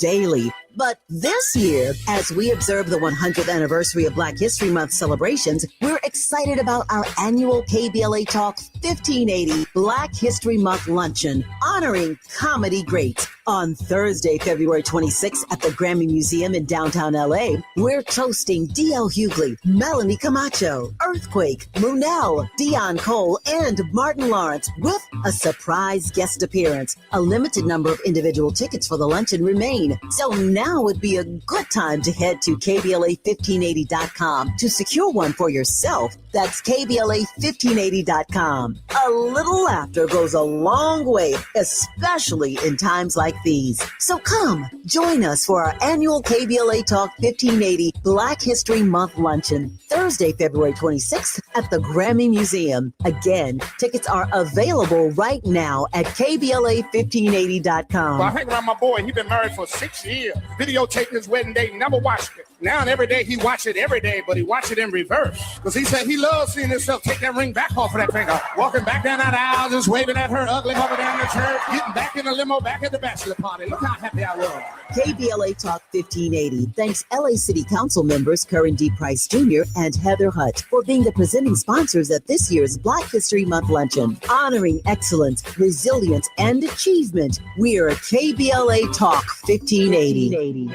daily. But this year, as we observe the 100th anniversary of Black History Month celebrations, we're excited about our annual KBLA Talk 1580 Black History Month Luncheon, honoring comedy greats. On Thursday, February 26th at the Grammy Museum in downtown LA, we're toasting D.L. Hughley, Melanie Camacho, Earthquake, Munell, Dion Cole, and Martin Lawrence with a surprise guest appearance. A limited number of individual tickets for the luncheon remain, so now would be a good time to head to KBLA1580.com to secure one for yourself. That's KBLA1580.com. A little laughter goes a long way, especially in times like these. So come, join us for our annual KBLA Talk 1580 Black History Month Luncheon, Thursday, February 26th at the Grammy Museum. Again, tickets are available right now at KBLA1580.com. Well, I hang around my boy. He's been married for 6 years. Videotaped his wedding day, never watched it. Now and every day he watch it every day, but he watch it in reverse. Because he said he loves seeing himself take that ring back off of that finger. Walking back down that aisle, just waving at her, ugly mother down the church, getting back in the limo, back at the bachelor party. Look how happy I was. KBLA Talk 1580 thanks LA City Council members Curran D. Price Jr. and Heather Hutt for being the presenting sponsors at this year's Black History Month Luncheon. Honoring excellence, resilience, and achievement, we're KBLA Talk 1580.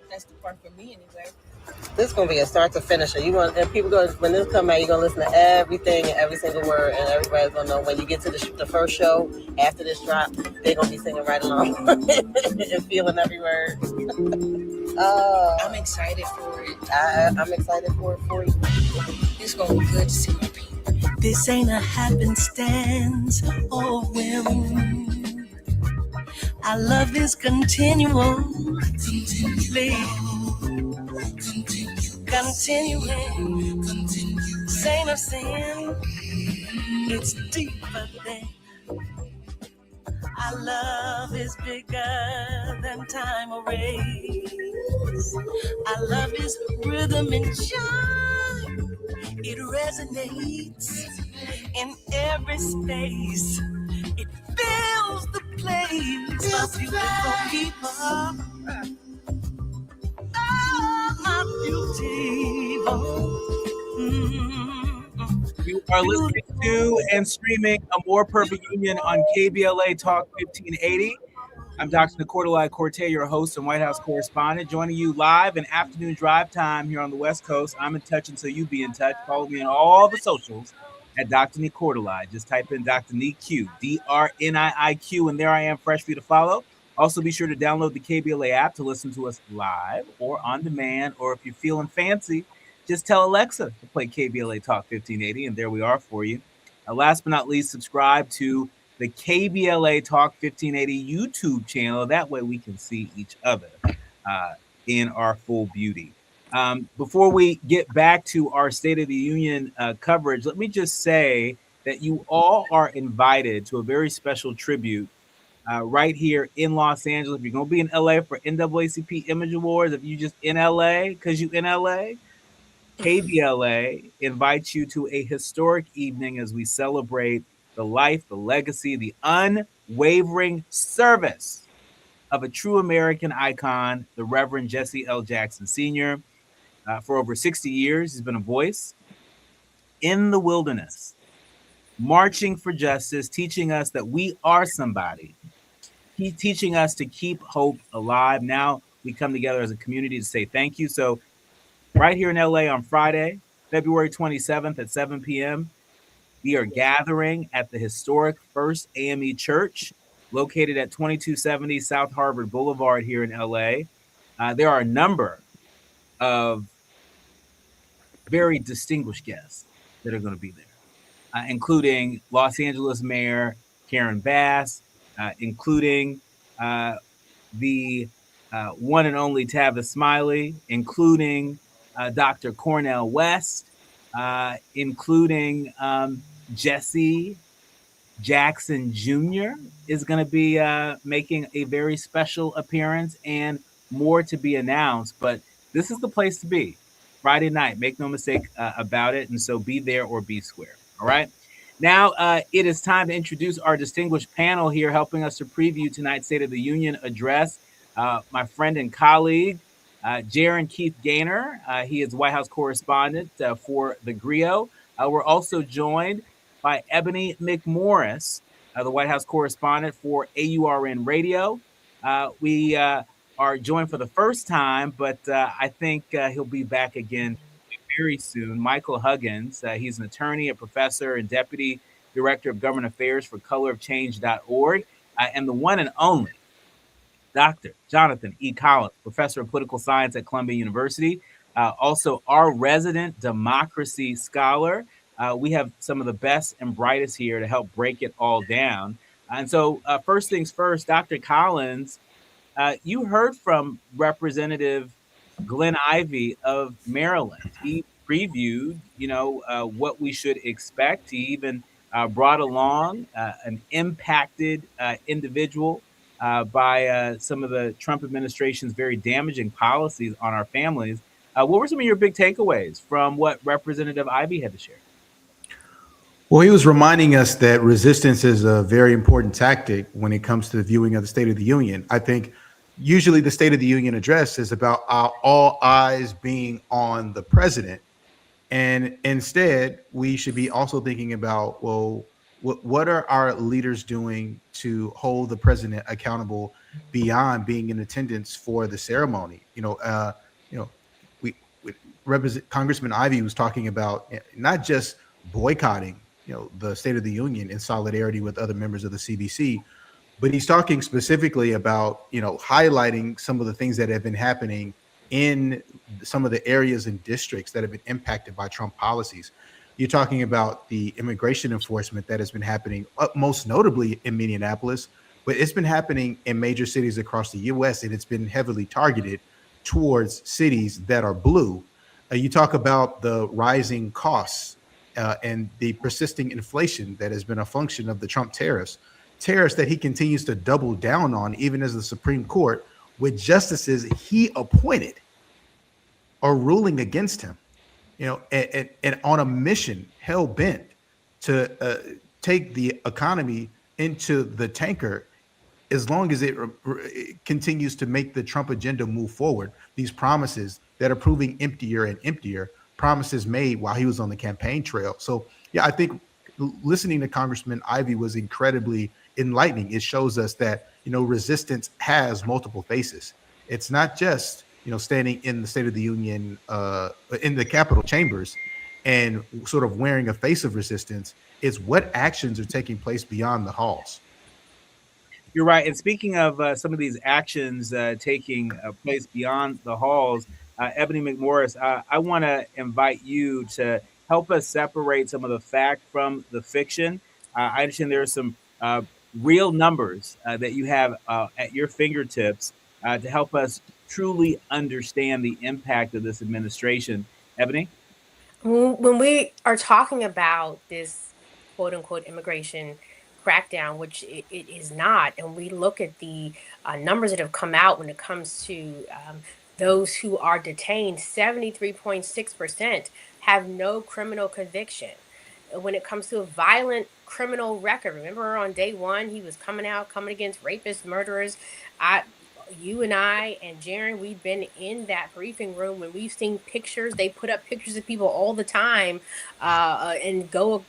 That's the part for me anyway. This is gonna be a start to finish. You want, and people go when this come out, you're gonna listen to everything and every single word, and everybody's gonna know when you get to the first show after this drop, they're gonna be singing right along and feeling every word. I'm excited for it. I'm excited for it for you. It's gonna be good to see my people. This ain't a happenstance or whim. Our love is continual, continuing. This ain't a sin, it's deeper than. Our love is bigger than time or race. Our love is rhythm and chime. It resonates in every space. It fills the place for beautiful people. Oh, my beautiful. You are listening to and streaming A More Perfect Union on KBLA Talk 1580. I'm Dr. Nii-Quartelai Quartey, your host and White House correspondent, joining you live in afternoon drive time here on the West Coast. I'm in touch until you be in touch. Follow me on all the socials at Dr. Nii-Quartelai. Just type in Dr. Nii-Q, DRNIIQ, and there I am, fresh for you to follow. Also, be sure to download the KBLA app to listen to us live or on demand, or if you're feeling fancy, just tell Alexa to play KBLA Talk 1580, and there we are for you. Last but not least, subscribe to the KBLA Talk 1580 YouTube channel. That way we can see each other in our full beauty. Before we get back to our State of the Union coverage, let me just say that you all are invited to a very special tribute right here in Los Angeles. If you're going to be in LA for NAACP Image Awards, if you just in LA because you in LA, KBLA invites you to a historic evening as we celebrate the life, the legacy, the unwavering service of a true American icon, the Reverend Jesse L. Jackson Sr. For over 60 years, he's been a voice in the wilderness, marching for justice, teaching us that we are somebody. He's teaching us to keep hope alive. Now we come together as a community to say thank you. So right here in LA on Friday, February 27th at 7 p.m., we are gathering at the historic First AME Church, located at 2270 South Harvard Boulevard here in LA. There are a number of very distinguished guests that are going to be there, including Los Angeles Mayor Karen Bass, including the one and only Tavis Smiley, including Dr. Cornel West, including Jesse Jackson Jr. is going to be making a very special appearance, and more to be announced. But this is the place to be Friday night. Make no mistake about it. And so be there or be square. All right. Now it is time to introduce our distinguished panel here, helping us to preview tonight's State of the Union address. My friend and colleague, Jaron Keith Gaynor. He is White House correspondent for the Griot. We're also joined by Ebony McMorris, the White House correspondent for AURN Radio. We are joined for the first time, but I think he'll be back again very soon. Michael Huggins, he's an attorney, a professor, and deputy director of government affairs for colorofchange.org, and the one and only Dr. Jonathan E. Collins, professor of political science at Columbia University, also our resident democracy scholar. We have some of the best and brightest here to help break it all down. And so, first things first, Dr. Collins, you heard from Representative Glenn Ivey of Maryland. He previewed, what we should expect. He even brought along an impacted individual by some of the Trump administration's very damaging policies on our families. What were some of your big takeaways from what Representative Ivey had to share? Well, he was reminding us that resistance is a very important tactic when it comes to the viewing of the State of the Union. I think usually the State of the Union address is about all eyes being on the president. And instead, we should be also thinking about, well, what are our leaders doing to hold the president accountable beyond being in attendance for the ceremony? Congressman Ivey was talking about not just boycotting, the State of the Union in solidarity with other members of the CBC, but he's talking specifically about, highlighting some of the things that have been happening in some of the areas and districts that have been impacted by Trump policies. You're talking about the immigration enforcement that has been happening, most notably in Minneapolis, but it's been happening in major cities across the U.S., and it's been heavily targeted towards cities that are blue. You talk about the rising costs and the persisting inflation that has been a function of the Trump tariffs that he continues to double down on, even as the Supreme Court, with justices he appointed, are ruling against him, and on a mission hell bent to take the economy into the tanker as long as it continues to make the Trump agenda move forward. These promises that are proving emptier and emptier, promises made while he was on the campaign trail. So, yeah, I think listening to Congressman Ivey was incredibly enlightening. It shows us that, resistance has multiple faces. It's not just, standing in the State of the Union, in the Capitol chambers and sort of wearing a face of resistance. It's what actions are taking place beyond the halls. You're right. And speaking of some of these actions taking place beyond the halls, Ebony McMorris, I want to invite you to help us separate some of the fact from the fiction. I understand there are some real numbers that you have at your fingertips to help us truly understand the impact of this administration. Ebony? When we are talking about this quote unquote immigration crackdown, which it is not, and we look at the numbers that have come out when it comes to those who are detained, 73.6% have no criminal conviction. When it comes to a violent criminal record, remember on day one, he was coming against rapists, murderers. You and I and Jaron, we've been in that briefing room when we've seen pictures. They put up pictures of people all the time and go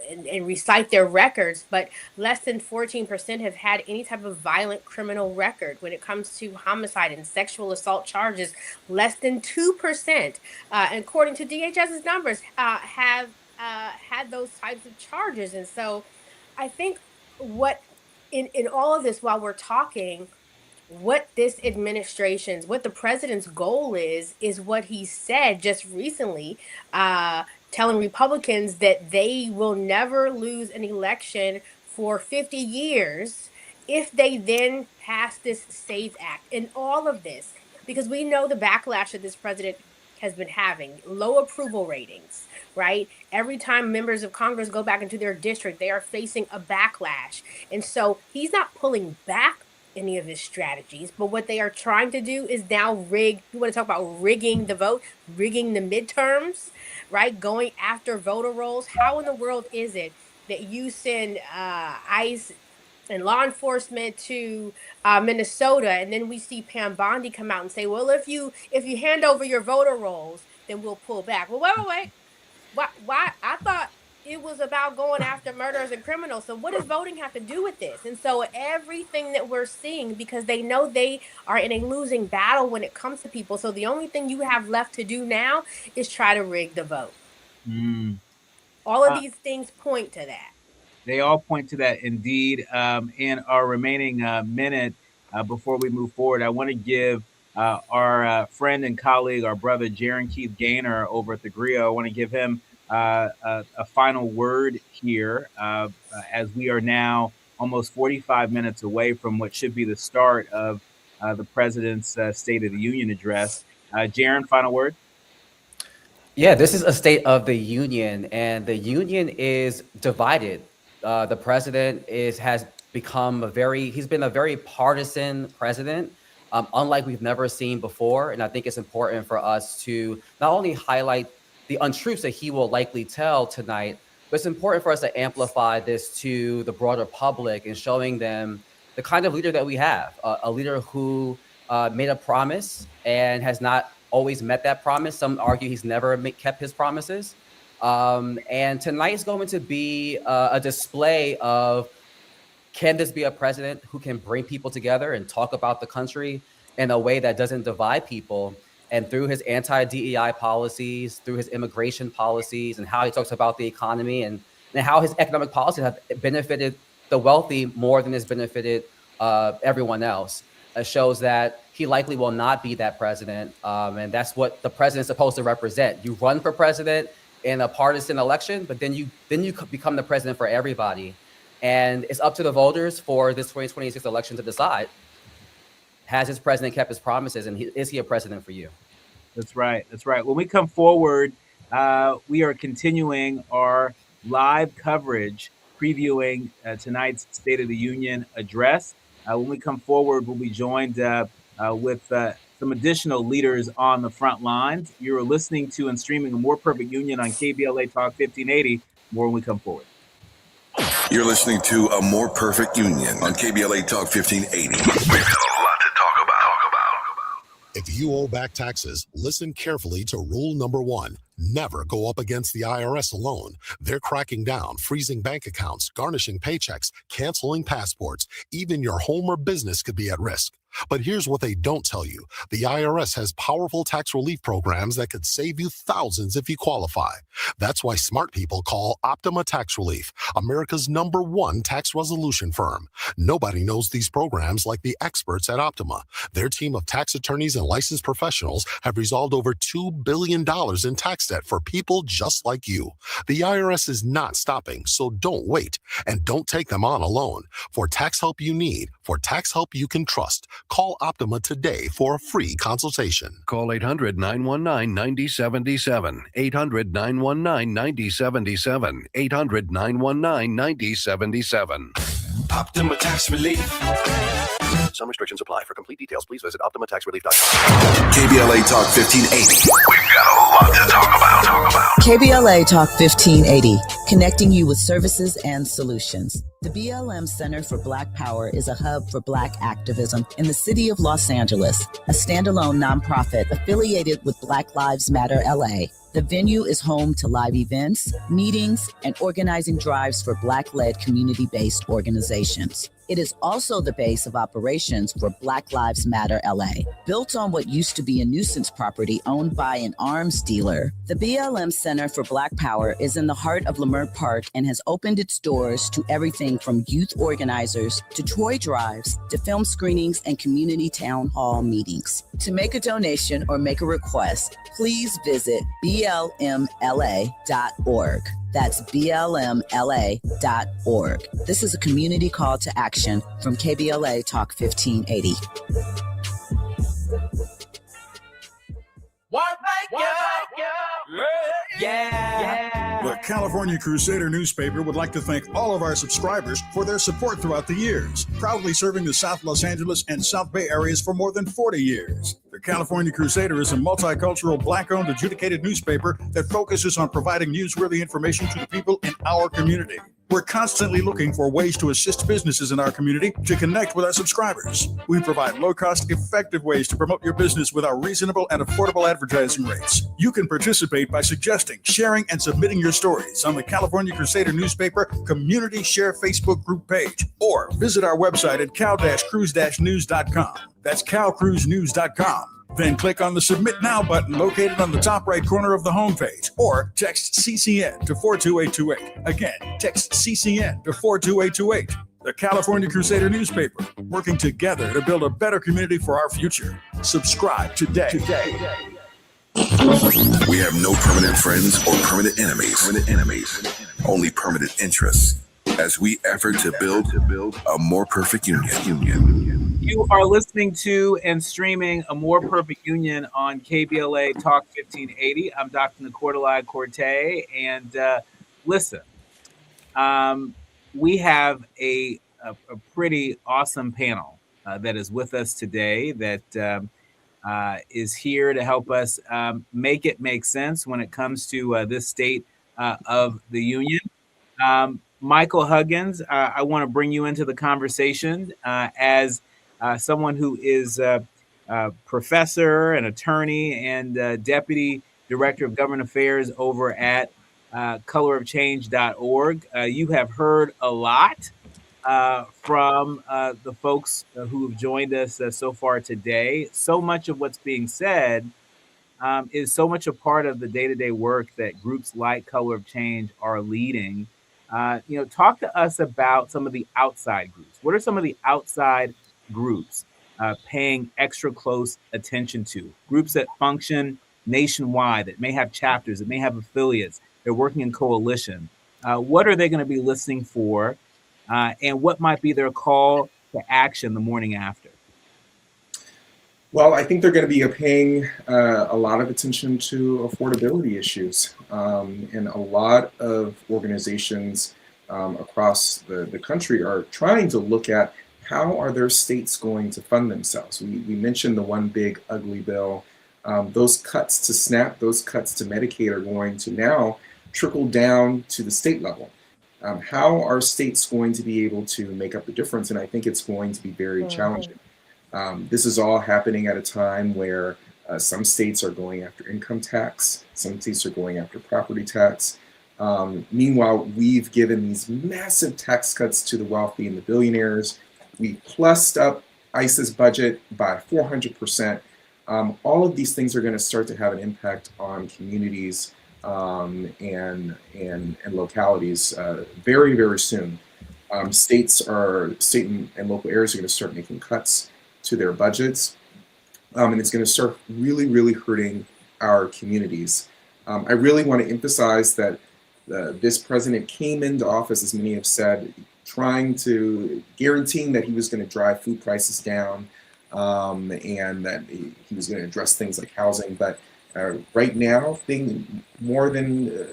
and recite their records, but less than 14% have had any type of violent criminal record. When it comes to homicide and sexual assault charges, less than 2%, according to DHS's numbers, have had those types of charges. And so I think what in all of this, while we're talking, what what the president's goal is what he said just recently, telling Republicans that they will never lose an election for 50 years if they then pass this SAFE Act. And all of this, because we know the backlash that this president has been having, low approval ratings, right? Every time members of Congress go back into their district, they are facing a backlash. And so he's not pulling back any of his strategies, but what they are trying to do is now rig. You want to talk about rigging the vote, rigging the midterms, right? Going after voter rolls. How in the world is it that you send ICE and law enforcement to Minnesota, and then we see Pam Bondi come out and say, well, if you hand over your voter rolls, then we'll pull back. Well, wait. Why? I thought it was about going after murderers and criminals. So what does voting have to do with this? And so everything that we're seeing, because they know they are in a losing battle when it comes to people. So the only thing you have left to do now is try to rig the vote. All of these things point to that. They all point to that indeed. In our remaining minute before we move forward, I want to give our friend and colleague, our brother Jaron Keith Gaynor over at the Griot. I want to give him a final word here as we are now almost 45 minutes away from what should be the start of the president's State of the Union address. Jaron, final word? Yeah, this is a State of the Union, and the Union is divided. The president has become he's been a very partisan president, unlike we've never seen before. And I think it's important for us to not only highlight the untruths that he will likely tell tonight, but it's important for us to amplify this to the broader public and showing them the kind of leader that we have, a leader who made a promise and has not always met that promise. Some argue he's never kept his promises. And tonight is going to be a display of, can this be a president who can bring people together and talk about the country in a way that doesn't divide people? And through his anti-DEI policies, through his immigration policies, and how he talks about the economy and how his economic policies have benefited the wealthy more than has benefited everyone else, shows that he likely will not be that president. And that's what the president is supposed to represent. You run for president in a partisan election, but then you become the president for everybody. And it's up to the voters for this 2026 election to decide, has his president kept his promises, and is he a president for you? That's right. That's right. When we come forward, we are continuing our live coverage previewing tonight's State of the Union address. When we come forward, we'll be joined with some additional leaders on the front lines. You're listening to and streaming A More Perfect Union on KBLA Talk 1580. More when we come forward. You're listening to A More Perfect Union on KBLA Talk 1580. We've got a lot to talk about. If you owe back taxes, listen carefully to rule number 1. Never go up against the IRS alone. They're cracking down, freezing bank accounts, garnishing paychecks, canceling passports. Even your home or business could be at risk. But here's what they don't tell you. The IRS has powerful tax relief programs that could save you thousands if you qualify. That's why smart people call Optima Tax Relief, America's #1 tax resolution firm. Nobody knows these programs like the experts at Optima. Their team of tax attorneys and licensed professionals have resolved over $2 billion in tax debt for people just like you. The IRS is not stopping, so don't wait. And don't take them on alone. For tax help you need, for tax help you can trust, call Optima today for a free consultation. Call 800-919-9077. 800-919-9077. 800-919-9077. Optima Tax Relief. Some restrictions apply. For complete details, please visit OptimaTaxRelief.com. KBLA Talk 1580. We've got a lot to talk about. KBLA Talk 1580, connecting you with services and solutions. The BLM Center for Black Power is a hub for Black activism in the city of Los Angeles, a standalone nonprofit affiliated with Black Lives Matter LA. The venue is home to live events, meetings, and organizing drives for Black-led community-based organizations. It is also the base of operations for Black Lives Matter LA. Built on what used to be a nuisance property owned by an arms dealer, the BLM Center for Black Power is in the heart of Leimert Park and has opened its doors to everything from youth organizers to toy drives to film screenings and community town hall meetings. To make a donation or make a request, please visit blmla.org. That's blmla.org. This is a community call to action from KBLA Talk 1580. The California Crusader newspaper would like to thank all of our subscribers for their support throughout the years, proudly serving the South Los Angeles and South Bay areas for more than 40 years. The California Crusader is a multicultural, Black-owned, adjudicated newspaper that focuses on providing newsworthy information to the people in our community. We're constantly looking for ways to assist businesses in our community to connect with our subscribers. We provide low-cost, effective ways to promote your business with our reasonable and affordable advertising rates. You can participate by suggesting, sharing, and submitting your stories on the California Crusader newspaper Community Share Facebook group page, or visit our website at cal-cruise-news.com. That's calcruisenews.com. Then click on the Submit Now button located on the top right corner of the homepage, or text CCN to 42828. Again, text CCN to 42828. The California Crusader newspaper, working together to build a better community for our future. Subscribe today. We have no permanent friends or permanent enemies. Only permanent interests as we effort to build a more perfect union. You are listening to and streaming A More Perfect Union on KBLA Talk 1580. I'm Dr. Nii-Quartelai Quartey, and listen, we have a pretty awesome panel that is with us today that is here to help us make it make sense when it comes to this state of the union. Michael Huggins, I want to bring you into the conversation as someone who is a professor, an attorney, and deputy director of government affairs over at colorofchange.org. You have heard a lot from the folks who have joined us so far today. So much of what's being said is so much a part of the day-to-day work that groups like Color of Change are leading. Talk to us about some of the outside groups. What are some of the outside groups paying extra close attention to? Groups that function nationwide, that may have chapters, that may have affiliates, they're working in coalition. What are they going to be listening for? And what might be their call to action the morning after? Well, I think they're going to be paying a lot of attention to affordability issues. And a lot of organizations across the country are trying to look at how are their states going to fund themselves. We mentioned the one big ugly bill. Those cuts to SNAP, those cuts to Medicaid are going to now trickle down to the state level. How are states going to be able to make up the difference? And I think it's going to be very challenging. This is all happening at a time where some states are going after income tax, some states are going after property tax. Meanwhile, we've given these massive tax cuts to the wealthy and the billionaires. We plussed up ICE's budget by 400%. All of these things are going to start to have an impact on communities and localities very, very soon. State and local areas are going to start making cuts to their budgets, and it's going to start really, really hurting our communities. I really want to emphasize that this president came into office, as many have said, guaranteeing that he was going to drive food prices down and that he was going to address things like housing. But right now, more than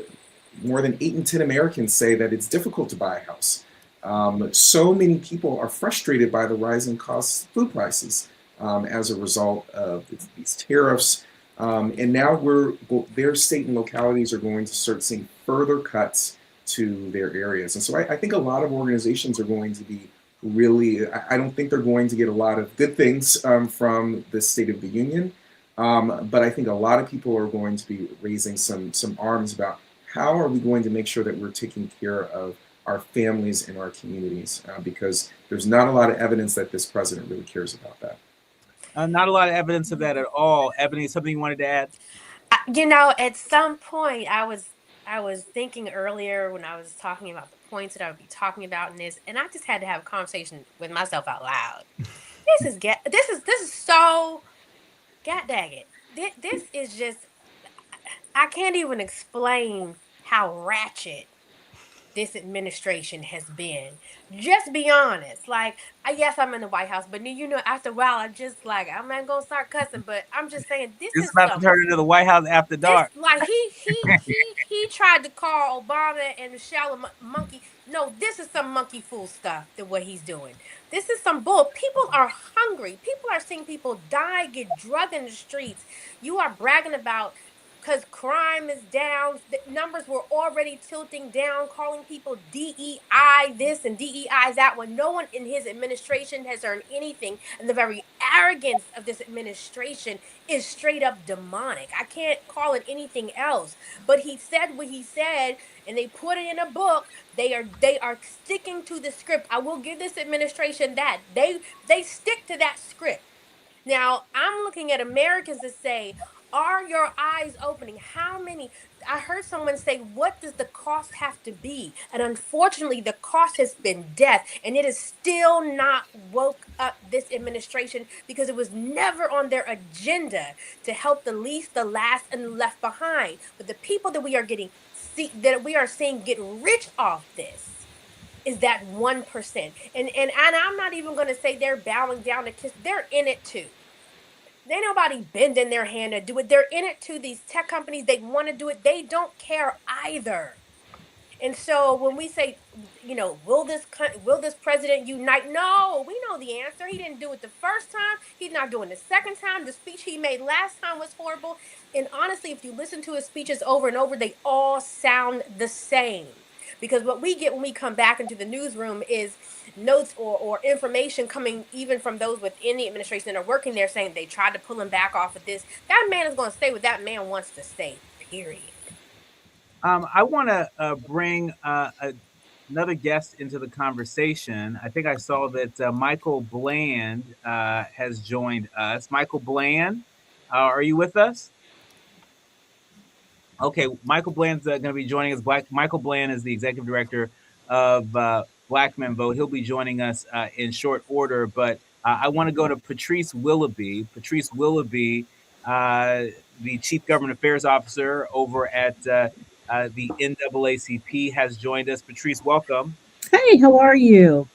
8 in 10 Americans say that it's difficult to buy a house. So many people are frustrated by the rising costs of food prices as a result of these tariffs. And now their state and localities are going to start seeing further cuts to their areas. And so I think a lot of organizations are going to be I don't think they're going to get a lot of good things from the State of the Union. But I think a lot of people are going to be raising some arms about how are we going to make sure that we're taking care of our families and our communities, because there's not a lot of evidence that this president really cares about that. Not a lot of evidence of that at all. Ebony, something you wanted to add? At some point, I was thinking earlier when I was talking about the points that I would be talking about in this, and I just had to have a conversation with myself out loud. This is so, god dang it. This is just, I can't even explain how ratchet this administration has been. Just be honest. Yes, I'm in the White House, but after a while, I'm just I'm not gonna start cussing, but I'm just saying this is about to turn into the White House after dark. He tried to call Obama and Michelle a monkey. No, this is some monkey fool stuff. What he's doing. This is some bull. People are hungry. People are seeing people die, get drugged in the streets. You are bragging about because crime is down. The numbers were already tilting down, calling people DEI this and DEI that, when no one in his administration has earned anything. And the very arrogance of this administration is straight up demonic. I can't call it anything else. But he said what he said, and they put it in a book. They are sticking to the script. I will give this administration that. They stick to that script. Now, I'm looking at Americans to say, are your eyes opening? How many? I heard someone say, what does the cost have to be? And unfortunately, the cost has been death. And it is still not woke up this administration, because it was never on their agenda to help the least, the last, and the left behind. But the people that we are seeing get rich off this is that 1%. And I'm not even going to say they're bowing down to kiss. They're in it too. Ain't nobody bending their hand to do it. They're in it too. These tech companies, they want to do it. They don't care either. And so when we say, will this president unite? No, we know the answer. He didn't do it the first time. He's not doing the second time. The speech he made last time was horrible. And honestly, if you listen to his speeches over and over, they all sound the same. Because what we get when we come back into the newsroom is notes or information coming even from those within the administration that are working there, saying they tried to pull him back off of this. That man is going to stay what that man wants to stay, period. I want to bring another guest into the conversation. I think I saw that Michael Bland has joined us. Michael Bland, are you with us? Okay, Michael Bland's going to be joining us. Michael Bland is the executive director of Black Men Vote. He'll be joining us in short order, but I want to go to Patrice Willoughby. Patrice Willoughby, the Chief Government Affairs Officer over at the NAACP, has joined us. Patrice, welcome. Hey, how are you?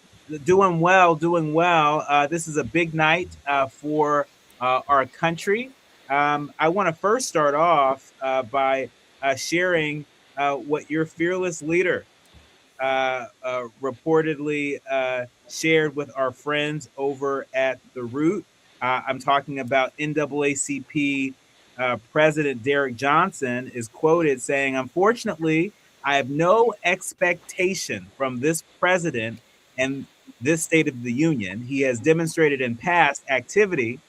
Doing well, doing well. This is a big night for our country. I want to first start off by sharing what your fearless leader reportedly shared with our friends over at The Root. I'm talking about NAACP President Derek Johnson is quoted saying, "Unfortunately, I have no expectation from this president and this State of the Union. He has demonstrated in past activity.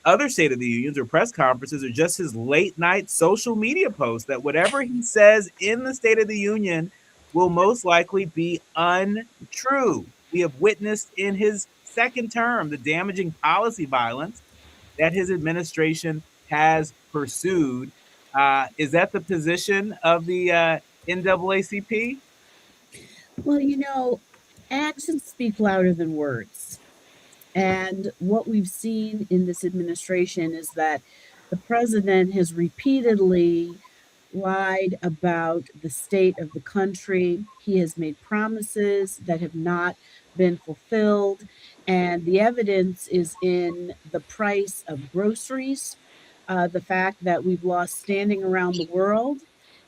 Other State of the Unions or press conferences are just his late night social media posts that whatever he says in the State of the Union will most likely be untrue. We have witnessed in his second term the damaging policy violence that his administration has pursued." Is that the position of the NAACP? Well, actions speak louder than words. And what we've seen in this administration is that the president has repeatedly lied about the state of the country. He has made promises that have not been fulfilled. And the evidence is in the price of groceries, the fact that we've lost standing around the world,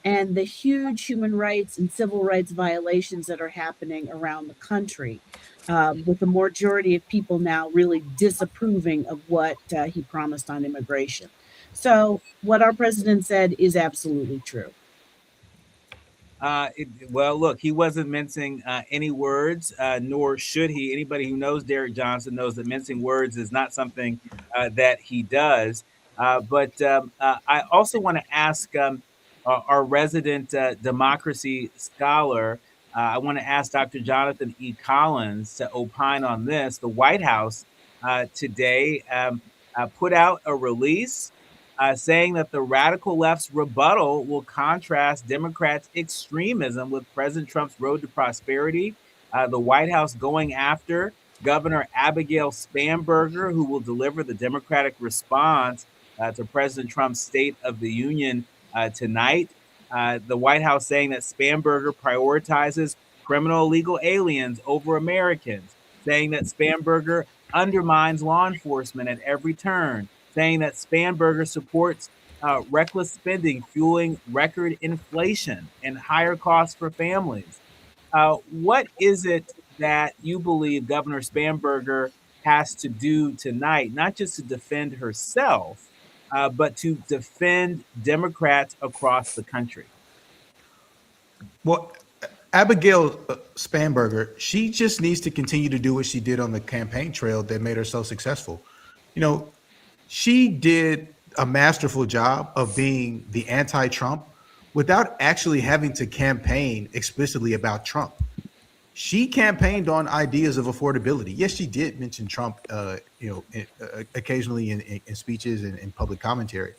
and the huge human rights and civil rights violations that are happening around the country, with the majority of people now really disapproving of what he promised on immigration. So, what our president said is absolutely true. Well, look, he wasn't mincing any words, nor should he. Anybody who knows Derek Johnson knows that mincing words is not something that he does. But I also want to ask our resident democracy scholar, I want to ask Dr. Jonathan E. Collins to opine on this. The White House today put out a release saying that the radical left's rebuttal will contrast Democrats' extremism with President Trump's road to prosperity. The White House going after Governor Abigail Spanberger, who will deliver the Democratic response to President Trump's State of the Union tonight. The White House saying that Spanberger prioritizes criminal illegal aliens over Americans, saying that Spanberger undermines law enforcement at every turn, saying that Spanberger supports reckless spending, fueling record inflation and higher costs for families. What is it that you believe Governor Spanberger has to do tonight, not just to defend herself, but to defend Democrats across the country. Well, Abigail Spanberger, she just needs to continue to do what she did on the campaign trail that made her so successful. You know, she did a masterful job of being the anti-Trump without actually having to campaign explicitly about Trump. She campaigned on ideas of affordability. Yes, she did mention Trump, occasionally in speeches and in public commentary,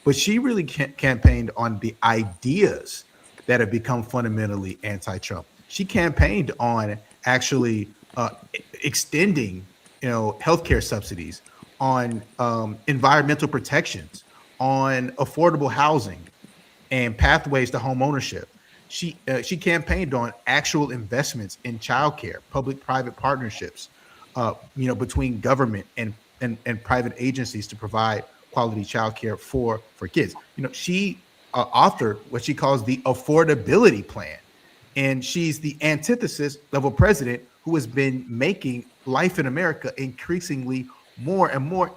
but she really campaigned on the ideas that have become fundamentally anti-Trump. She campaigned on actually extending, healthcare subsidies, on environmental protections, on affordable housing, and pathways to home ownership. She campaigned on actual investments in childcare, public-private partnerships, between government and private agencies to provide quality childcare for kids. She authored what she calls the affordability plan, and she's the antithesis of a president who has been making life in America increasingly more and more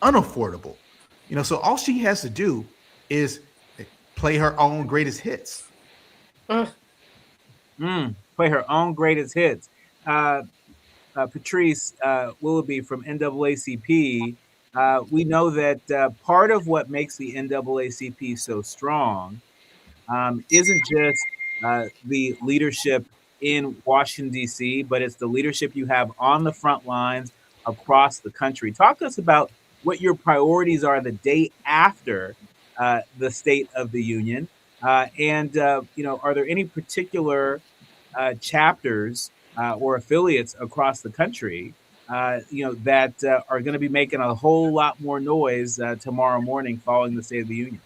unaffordable. So all she has to do is play her own greatest hits. Play her own greatest hits. Patrice Willoughby from NAACP, we know that part of what makes the NAACP so strong isn't just the leadership in Washington, D.C., but it's the leadership you have on the front lines across the country. Talk to us about what your priorities are the day after the State of the Union. And are there any particular chapters or affiliates across the country, that are going to be making a whole lot more noise tomorrow morning following the State of the Union?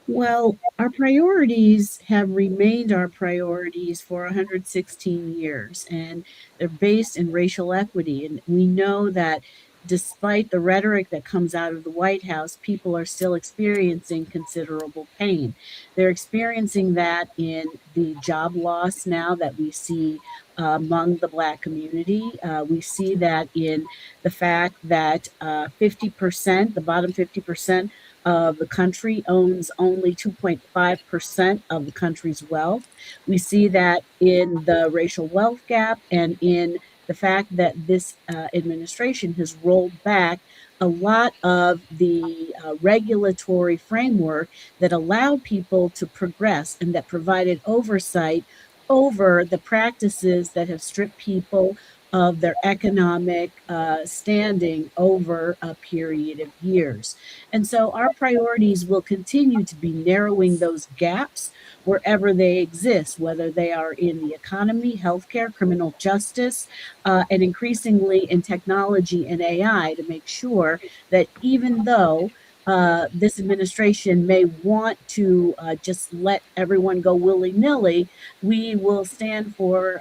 Well, our priorities have remained our priorities for 116 years, and they're based in racial equity. And we know that despite the rhetoric that comes out of the White House, people are still experiencing considerable pain. They're experiencing that in the job loss now that we see among the Black community. We see that in the fact that 50%, the bottom 50%, of the country owns only 2.5% of the country's wealth. We see that in the racial wealth gap and in the fact that this administration has rolled back a lot of the regulatory framework that allowed people to progress and that provided oversight over the practices that have stripped people of their economic standing over a period of years. And so our priorities will continue to be narrowing those gaps wherever they exist, whether they are in the economy, healthcare, criminal justice, and increasingly in technology and AI, to make sure that even though this administration may want to just let everyone go willy-nilly, we will stand for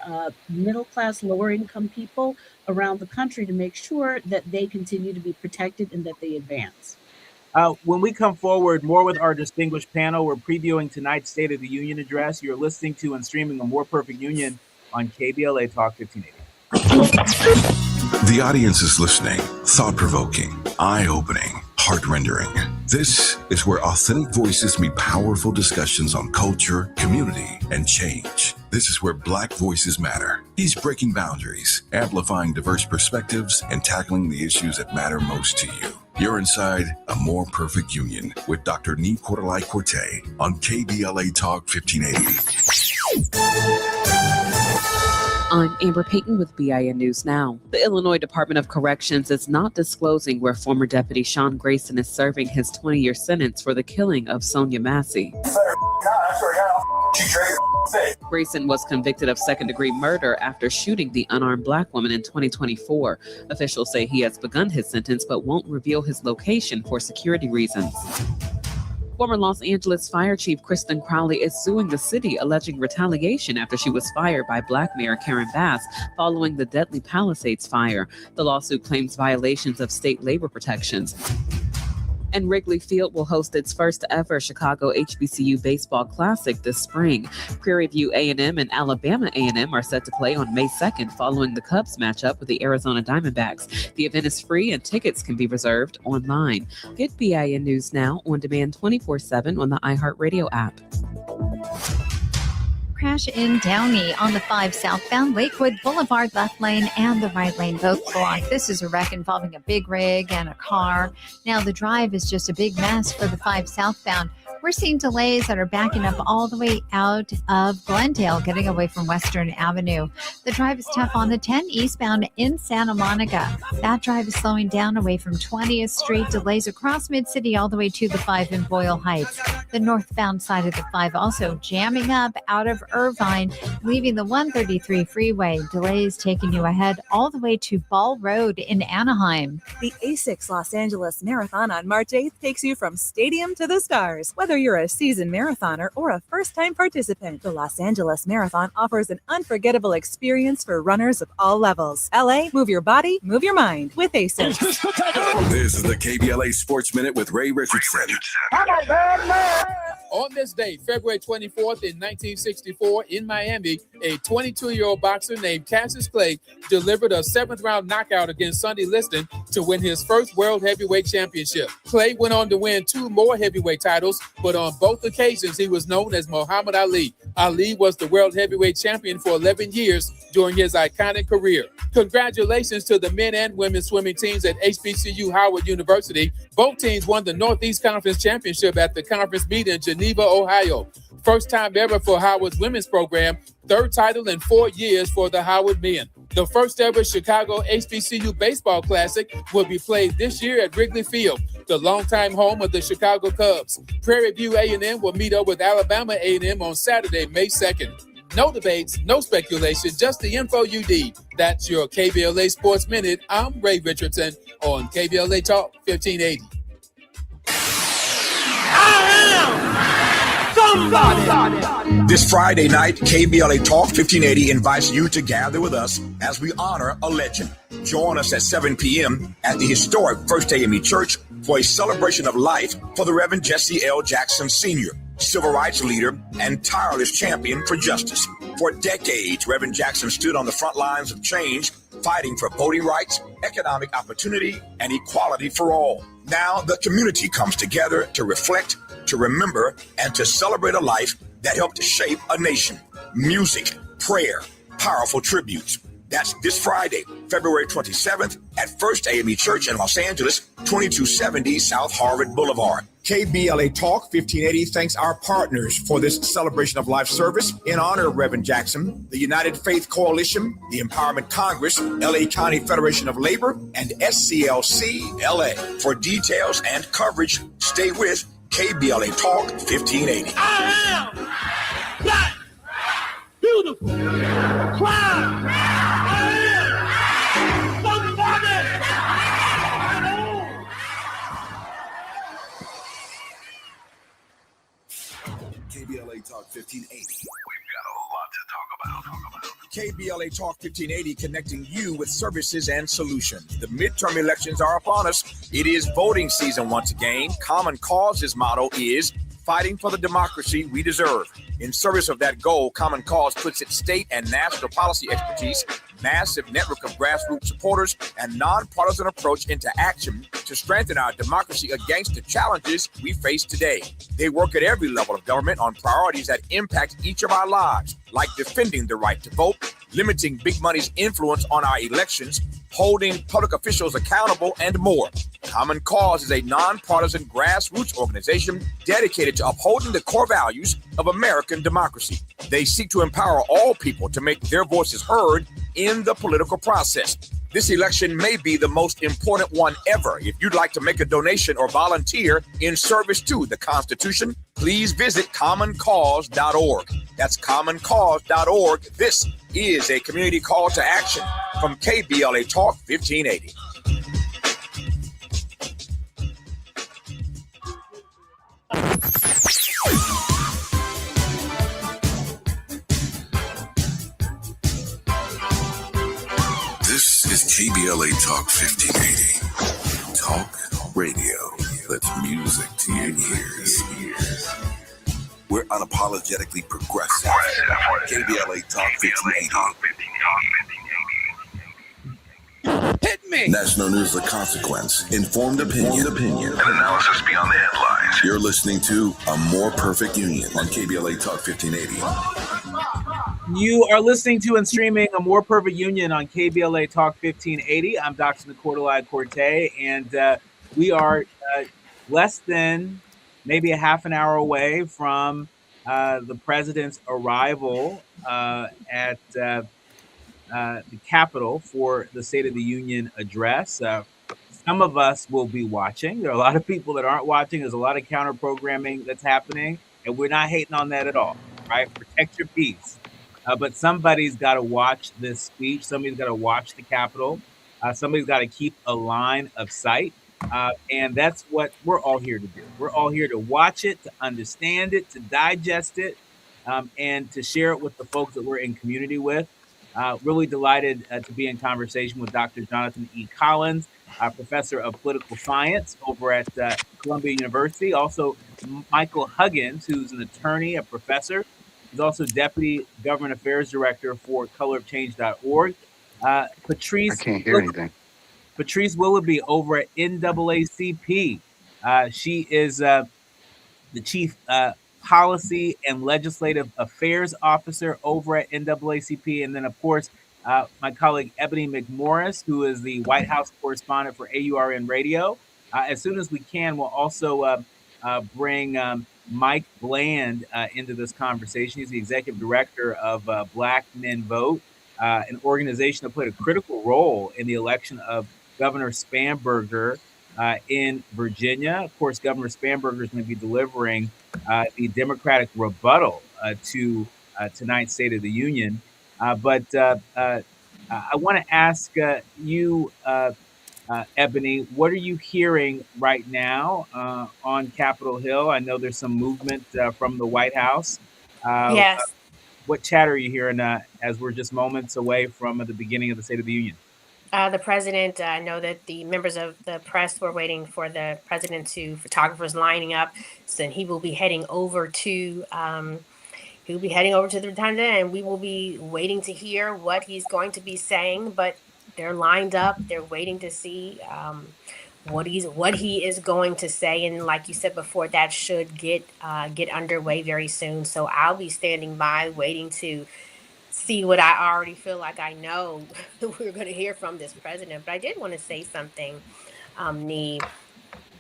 middle-class, lower-income people around the country to make sure that they continue to be protected and that they advance. When we come forward more with our distinguished panel, we're previewing tonight's State of the Union address. You're listening to and streaming A More Perfect Union on KBLA Talk 1580. The audience is listening, thought-provoking, eye-opening, heart-rendering. This is where authentic voices meet powerful discussions on culture, community, and change. This is where Black voices matter. He's breaking boundaries, amplifying diverse perspectives, and tackling the issues that matter most to you. You're inside A More Perfect Union with Dr. Nii-Quartelai Quartey on KBLA Talk 1580. I'm Amber Payton with BIN News Now. The Illinois Department of Corrections is not disclosing where former Deputy Sean Grayson is serving his 20-year sentence for the killing of Sonia Massey. Grayson was convicted of second-degree murder after shooting the unarmed Black woman in 2024. Officials say he has begun his sentence but won't reveal his location for security reasons. Former Los Angeles Fire Chief Kristen Crowley is suing the city, alleging retaliation after she was fired by Black Mayor Karen Bass following the deadly Palisades fire. The lawsuit claims violations of state labor protections. And Wrigley Field will host its first ever Chicago HBCU Baseball Classic this spring. Prairie View A&M and Alabama A&M are set to play on May 2nd following the Cubs matchup with the Arizona Diamondbacks. The event is free and tickets can be reserved online. Get BIN News Now on demand 24/7 on the iHeartRadio app. Crash in Downey on the 5 southbound Lakewood Boulevard. Left lane and the right lane both blocked. This is a wreck involving a big rig and a car. Now the drive is just a big mess for the 5 southbound. We're seeing delays that are backing up all the way out of Glendale, getting away from Western Avenue. The drive is tough on the 10 eastbound in Santa Monica. That drive is slowing down away from 20th Street. Delays across Mid-City all the way to the 5 in Boyle Heights. The northbound side of the 5 also jamming up out of Irvine, leaving the 133 freeway. Delays taking you ahead all the way to Ball Road in Anaheim. The ASICS Los Angeles Marathon on March 8th takes you from stadium to the stars. Whether you're a seasoned marathoner or a first-time participant, the Los Angeles Marathon offers an unforgettable experience for runners of all levels. LA, move your body, move your mind with ASICS. This is the KBLA Sports Minute with Ray Richardson. On this day, February 24th in 1964, in Miami, a 22-year-old boxer named Cassius Clay delivered a 7th-round knockout against Sonny Liston to win his first World Heavyweight Championship. Clay went on to win 2 more heavyweight titles, but on both occasions, he was known as Muhammad Ali. Ali was the World Heavyweight Champion for 11 years during his iconic career. Congratulations to the men and women's swimming teams at HBCU Howard University. Both teams won the Northeast Conference Championship at the conference meet in Geneva, Ohio. First time ever for Howard's women's program, 3rd title in 4 years for the Howard men. The first ever Chicago HBCU Baseball Classic will be played this year at Wrigley Field, the longtime home of the Chicago Cubs. Prairie View A&M will meet up with Alabama A&M on Saturday, May 2nd. No debates, no speculation, just the info you need. That's your KBLA Sports Minute. I'm Ray Richardson on KBLA Talk 1580. This Friday night, KBLA Talk 1580 invites you to gather with us as we honor a legend. Join us at 7 p.m. at the historic First AME Church for a celebration of life for the Reverend Jesse L. Jackson Sr., civil rights leader and tireless champion for justice. For decades, Reverend Jackson stood on the front lines of change, fighting for voting rights, economic opportunity, and equality for all. Now the community comes together to reflect, to remember, and to celebrate a life that helped to shape a nation. Music, prayer, powerful tributes. That's this Friday, February 27th at First AME Church in Los Angeles, 2270 South Harvard Boulevard. KBLA Talk 1580 thanks our partners for this celebration of life service in honor of Reverend Jackson, the United Faith Coalition, the Empowerment Congress, LA County Federation of Labor, and SCLC LA. For details and coverage, stay with KBLA Talk 1580. I am black, beautiful, proud. I am somebody. KBLA Talk 1580. We've got a lot to talk about. KBLA Talk 1580 connecting you with services and solutions. The midterm elections are upon us. It is voting season once again. Common Cause's motto is fighting for the democracy we deserve. In service of that goal, Common Cause puts its state and national policy expertise, massive network of grassroots supporters, and nonpartisan approach into action to strengthen our democracy against the challenges we face today. They work at every level of government on priorities that impact each of our lives, like defending the right to vote, limiting big money's influence on our elections, holding public officials accountable, and more. Common Cause is a nonpartisan grassroots organization dedicated to upholding the core values of American democracy. They seek to empower all people to make their voices heard in the political process. This election may be the most important one ever. If you'd like to make a donation or volunteer in service to the Constitution, please visit commoncause.org. That's commoncause.org. This is a community call to action from KBLA Talk 1580. This is KBLA Talk 1580. Talk Radio. that's music to your ears. We're unapologetically progressive. KBLA Talk 1580. Hit me! National news of consequence, informed opinion, and analysis beyond the headlines. You're listening to A More Perfect Union on KBLA Talk 1580. You are listening to and streaming A More Perfect Union on KBLA Talk 1580. I'm Dr. Nii-Quartelai Quartey, and we are less than maybe a half an hour away from the president's arrival at the Capitol for the State of the Union address. Some of us will be watching. There are a lot of people that aren't watching. There's a lot of counter programming that's happening, and we're not hating on that at all, right? Protect your peace. But somebody's got to watch this speech. Somebody's got to watch the Capitol. Somebody's got to keep a line of sight. And that's what we're all here to do. We're all here to watch it, to understand it, to digest it, and to share it with the folks that we're in community with. Really delighted to be in conversation with Dr. Jonathan E. Collins, professor of political science over at Columbia University. Also, Michael Huggins, who's an attorney, a professor. He's also Deputy Government Affairs Director for colorofchange.org. Patrice, I can't hear anything. Patrice Willoughby over at NAACP. She is the Chief Policy and Legislative Affairs Officer over at NAACP. And then, of course, my colleague Ebony McMorris, who is the White House correspondent for AURN Radio. As soon as we can, we'll also bring Mike Bland into this conversation. He's the executive director of Black Men Vote, an organization that played a critical role in the election of Governor Spanberger in Virginia. Of course, Governor Spanberger is going to be delivering the Democratic rebuttal to tonight's State of the Union. But I want to ask you, Ebony, what are you hearing right now on Capitol Hill? I know there's some movement from the White House. Yes. What chatter are you hearing as we're just moments away from the beginning of the State of the Union? The president, I know that the members of the press were waiting for the president to photographers lining up. So he will be heading over to the Rotunda, and we will be waiting to hear what he's going to be saying. But they're lined up. They're waiting to see what he is going to say. And like you said before, that should get underway very soon. So I'll be standing by, waiting to see what I already feel like I know we're going to hear from this president. But I did want to say something, Nee,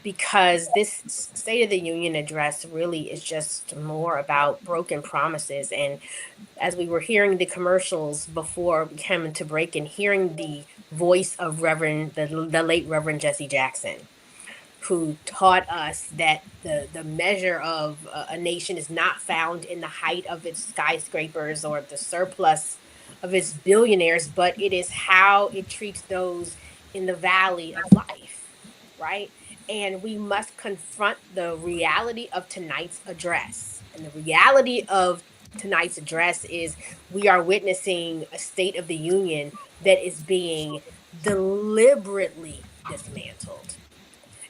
because this State of the Union address really is just more about broken promises. And as we were hearing the commercials before we came into break and hearing the voice of the late Reverend Jesse Jackson, who taught us that the measure of a nation is not found in the height of its skyscrapers or the surplus of its billionaires, but it is how it treats those in the valley of life, right? And we must confront the reality of tonight's address. And the reality of tonight's address is we are witnessing a State of the Union that is being deliberately dismantled.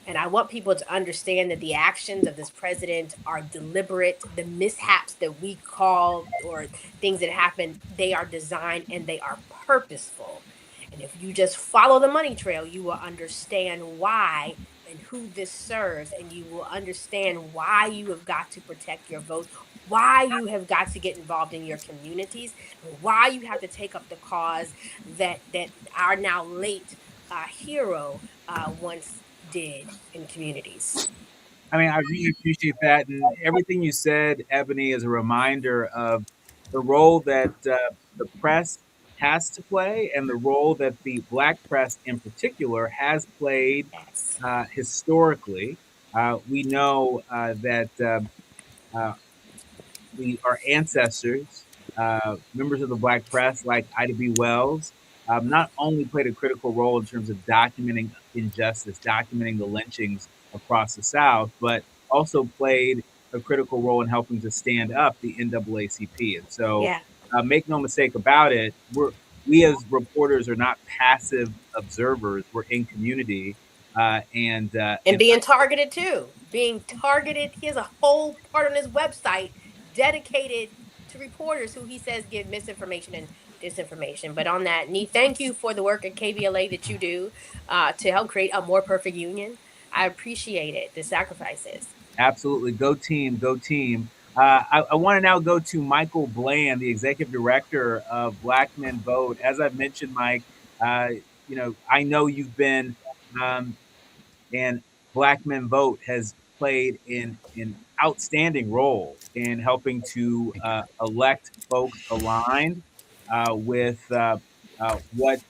And I want people to understand that the actions of this president are deliberate. The mishaps that we call or things that happen, they are designed and they are purposeful. And if you just follow the money trail, you will understand why and who this serves. And you will understand why you have got to protect your votes, why you have got to get involved in your communities, and why you have to take up the cause that our now late hero once did in communities. I mean, I really appreciate that. And everything you said, Ebony, is a reminder of the role that the press has to play and the role that the Black press in particular has played historically. We know that our ancestors, members of the Black press like Ida B. Wells, not only played a critical role in terms of documenting injustice, documenting the lynchings across the South, but also played a critical role in helping to stand up the NAACP. And so make no mistake about it, we as reporters are not passive observers. We're in community. And being targeted too. Being targeted. He has a whole part on his website dedicated to reporters who he says give misinformation and disinformation. But on that, Nee, thank you for the work at KBLA that you do to help create a more perfect union. I appreciate it, the sacrifices. Absolutely. Go team, go team. I want to now go to Michael Bland, the executive director of Black Men Vote. As I've mentioned, Mike, I know you've been and Black Men Vote has played an outstanding role in helping to elect folks aligned with what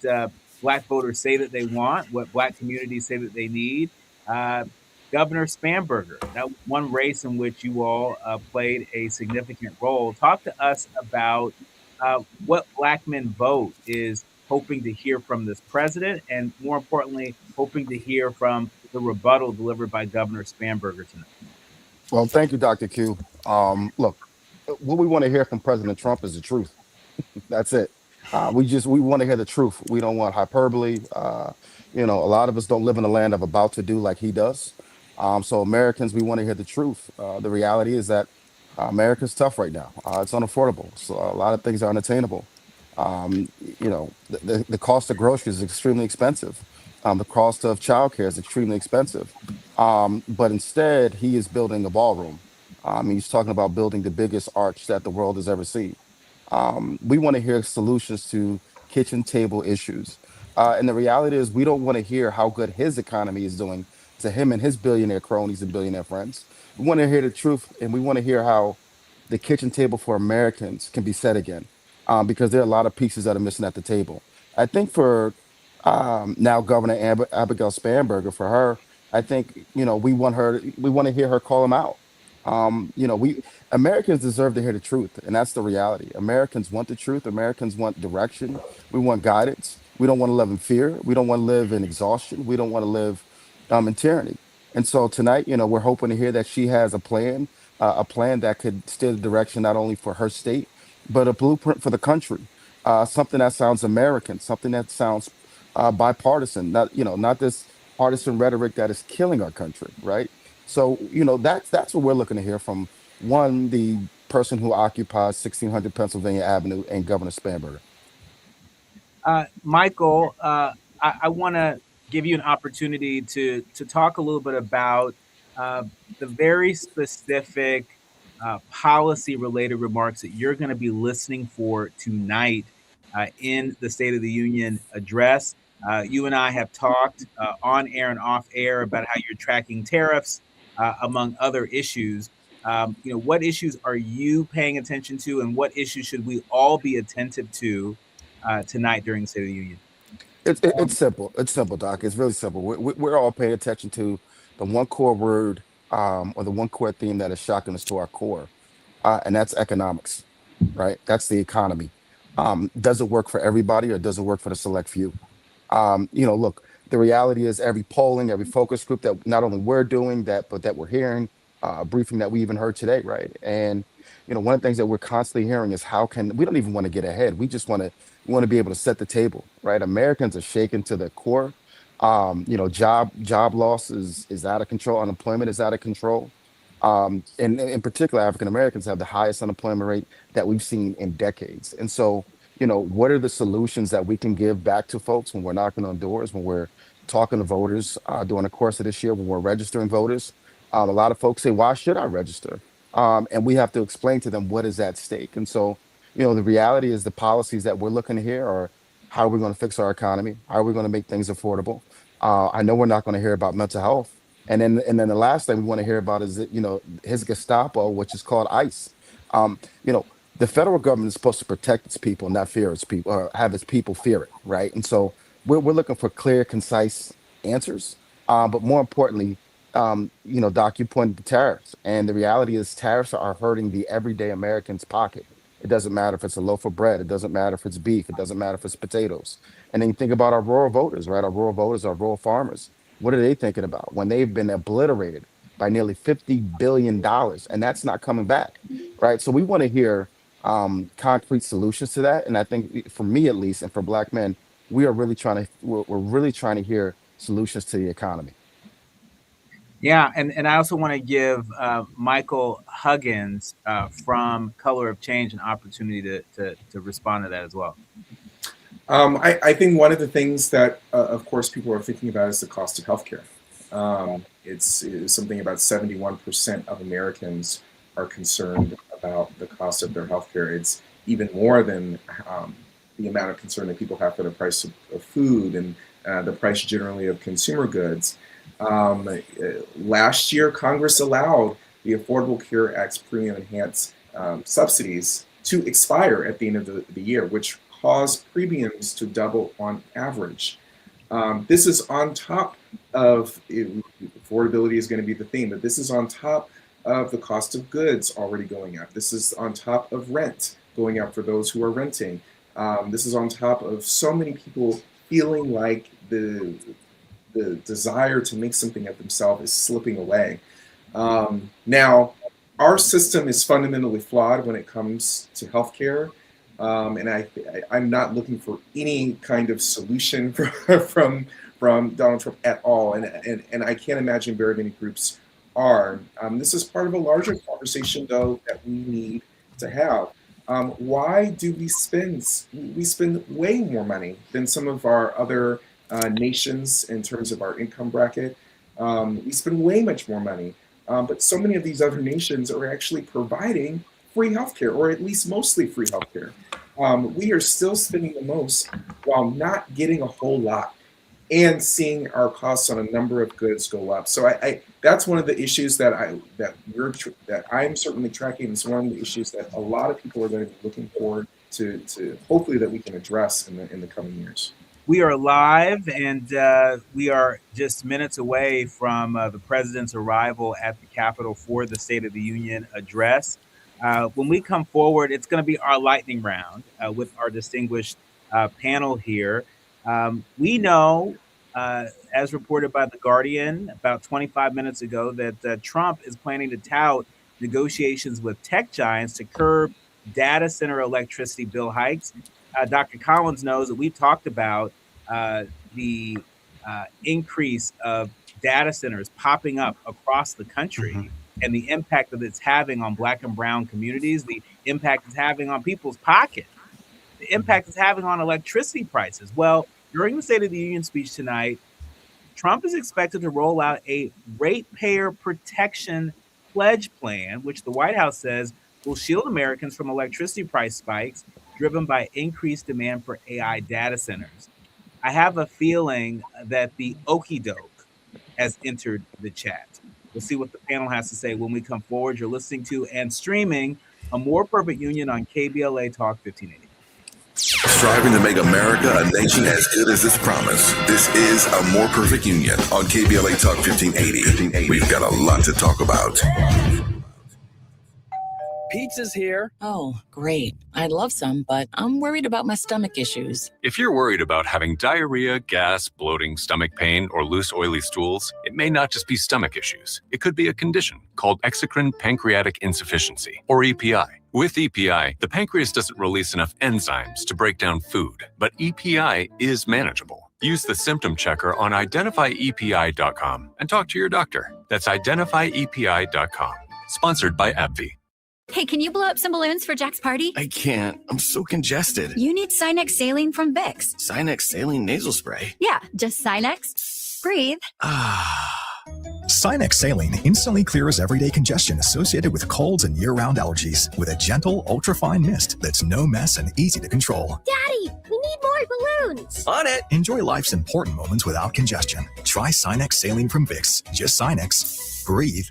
Black voters say that they want, what Black communities say that they need. Uh, Governor Spanberger, that was one race in which you all played a significant role. Talk to us about what Black Men Vote is hoping to hear from this president, and more importantly, hoping to hear from the rebuttal delivered by Governor Spanberger tonight. Well, thank you, Dr. Q. Look, what we want to hear from President Trump is the truth. That's it. We want to hear the truth. We don't want hyperbole. A lot of us don't live in a land of about to do like he does. So Americans, we want to hear the truth. The reality is that America's tough right now. It's unaffordable. So a lot of things are unattainable. The cost of groceries is extremely expensive. The cost of childcare is extremely expensive. But instead, he is building a ballroom. He's talking about building the biggest arch that the world has ever seen. We want to hear solutions to kitchen table issues. And the reality is, we don't want to hear how good his economy is doing to him and his billionaire cronies and billionaire friends. We want to hear the truth, and we want to hear how the kitchen table for Americans can be set again, because there are a lot of pieces that are missing at the table. I think for now Governor Abigail Spanberger, for her, I think we want to hear her call him out. We Americans deserve to hear the truth, and that's the reality. Americans want the truth. Americans want direction. We want guidance. We don't want to live in fear. We don't want to live in exhaustion. We don't want to live in tyranny. And so tonight, we're hoping to hear that she has a plan that could steer the direction not only for her state, but a blueprint for the country. Something that sounds American, something that sounds bipartisan, not this partisan rhetoric that is killing our country, right? So, that's what we're looking to hear from the person who occupies 1600 Pennsylvania Avenue, and Governor Spanberger. Michael, I want to give you an opportunity to talk a little bit about the very specific policy-related remarks that you're going to be listening for tonight in the State of the Union address. You and I have talked on air and off air about how you're tracking tariffs, among other issues. What issues are you paying attention to, and what issues should we all be attentive to tonight during the State of the Union? It's simple. It's simple, Doc. It's really simple. We're all paying attention to the one core word, or the one core theme that is shocking us to our core, and that's economics, right? That's the economy. Does it work for everybody, or does it work for the select few? Look, the reality is every polling, every focus group that not only we're doing that, but that we're hearing, a briefing that we even heard today, right? And one of the things that we're constantly hearing is we don't even want to get ahead. We just want to be able to set the table, right? Americans are shaken to the core. Job loss is out of control. Unemployment is out of control. And in particular, African Americans have the highest unemployment rate that we've seen in decades. And so, what are the solutions that we can give back to folks when we're knocking on doors, when we're talking to voters during the course of this year, when we're registering voters? A lot of folks say, why should I register? And we have to explain to them what is at stake. And so, the reality is the policies that we're looking to hear are how are we going to fix our economy? How are we going to make things affordable? I know we're not going to hear about mental health. And then the last thing we want to hear about is his Gestapo, which is called ICE. The federal government is supposed to protect its people, not fear its people, or have its people fear it, right? And so we're looking for clear, concise answers. But more importantly, Doc, you pointed to tariffs, and the reality is tariffs are hurting the everyday American's pocket. It doesn't matter if it's a loaf of bread. It doesn't matter if it's beef. It doesn't matter if it's potatoes. And then you think about our rural voters, right? Our rural voters, our rural farmers. What are they thinking about when they've been obliterated by nearly $50 billion, and that's not coming back, right? So we want to hear concrete solutions to that. And I think for me, at least, and for Black men, we're really trying to hear solutions to the economy. Yeah, and I also want to give Michael Huggins from Color of Change an opportunity to respond to that as well. I think one of the things that, of course, people are thinking about is the cost of healthcare. It's something about 71% of Americans are concerned about the cost of their healthcare. It's even more than the amount of concern that people have for the price of food and the price generally of consumer goods. Last year, Congress allowed the Affordable Care Act's premium enhanced subsidies to expire at the end of the year, which caused premiums to double on average. This is on top of, affordability is going to be the theme, but this is on top of the cost of goods already going up. This is on top of rent going up for those who are renting. This is on top of so many people feeling like the desire to make something of themselves is slipping away. Now, our system is fundamentally flawed when it comes to healthcare. And I'm not looking for any kind of solution from Donald Trump at all. And I can't imagine very many groups are. This is part of a larger conversation, though, that we need to have. Why do we spend way more money than some of our other nations in terms of our income bracket? We spend way much more money. But so many of these other nations are actually providing free healthcare, or at least mostly free healthcare. We are still spending the most while not getting a whole lot and seeing our costs on a number of goods go up. So that's one of the issues that I'm certainly tracking. It's one of the issues that a lot of people are going to be looking forward to hopefully that we can address in the coming years. We are live, and we are just minutes away from the president's arrival at the Capitol for the State of the Union address. When we come forward, it's going to be our lightning round with our distinguished panel here. We know, as reported by The Guardian about 25 minutes ago, that Trump is planning to tout negotiations with tech giants to curb data center electricity bill hikes. Dr. Collins knows that we've talked about the increase of data centers popping up across the country and the impact that it's having on Black and brown communities, the impact it's having on people's pockets, the impact it's having on electricity prices. Well, during the State of the Union speech tonight, Trump is expected to roll out a ratepayer protection pledge plan, which the White House says will shield Americans from electricity price spikes driven by increased demand for AI data centers. I have a feeling that the okie doke has entered the chat. We'll see what the panel has to say when we come forward. You're listening to and streaming A More Perfect Union on KBLA Talk 1580. Striving to make America a nation as good as its promise. This is A More Perfect Union on KBLA Talk 1580. We've got a lot to talk about. Pizza's here. Oh, great. I'd love some, but I'm worried about my stomach issues. If you're worried about having diarrhea, gas, bloating, stomach pain, or loose, oily stools, it may not just be stomach issues. It could be a condition called exocrine pancreatic insufficiency, or EPI. With EPI, the pancreas doesn't release enough enzymes to break down food, but EPI is manageable. Use the symptom checker on identifyepi.com and talk to your doctor. That's identifyepi.com. Sponsored by AbbVie. Hey, can you blow up some balloons for Jack's party? I can't. I'm so congested. You need Sinex Saline from Vicks. Sinex Saline Nasal Spray. Yeah, just Sinex. Breathe. Sinex Saline instantly clears everyday congestion associated with colds and year-round allergies with a gentle, ultra-fine mist that's no mess and easy to control. Daddy, we need more balloons. On it. Enjoy life's important moments without congestion. Try Sinex Saline from Vicks. Just Sinex. Breathe.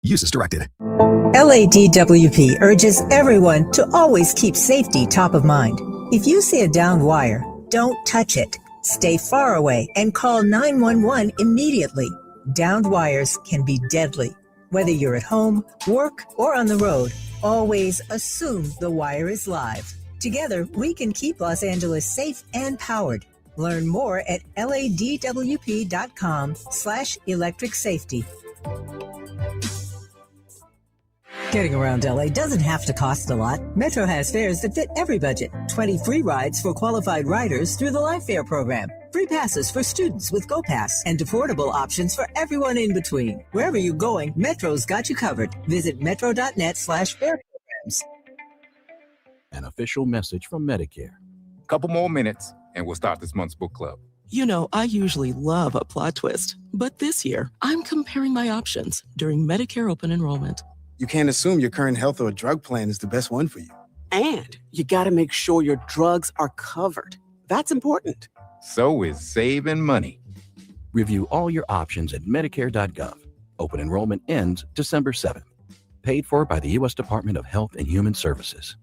Use as directed. LADWP urges everyone to always keep safety top of mind. If you see a downed wire, don't touch it. Stay far away and call 911 immediately. Downed wires can be deadly. Whether you're at home, work, or on the road, always assume the wire is live. Together, we can keep Los Angeles safe and powered. Learn more at ladwp.com/electric safety. Getting around LA doesn't have to cost a lot. Metro has fares that fit every budget. 20 free rides for qualified riders through the Life Fare program. free passes for students with GoPass, and affordable options for everyone in between. Wherever you're going, Metro's got you covered. Visit metro.net/fare programs. An official message from Medicare. Couple more minutes, and we'll start this month's book club. You know, I usually love a plot twist, but this year, I'm comparing my options during Medicare open enrollment. You can't assume your current health or drug plan is the best one for you. And you gotta make sure your drugs are covered. That's important. So is saving money. Review all your options at Medicare.gov. Open enrollment ends December 7th. Paid for by the U.S. Department of Health and Human Services.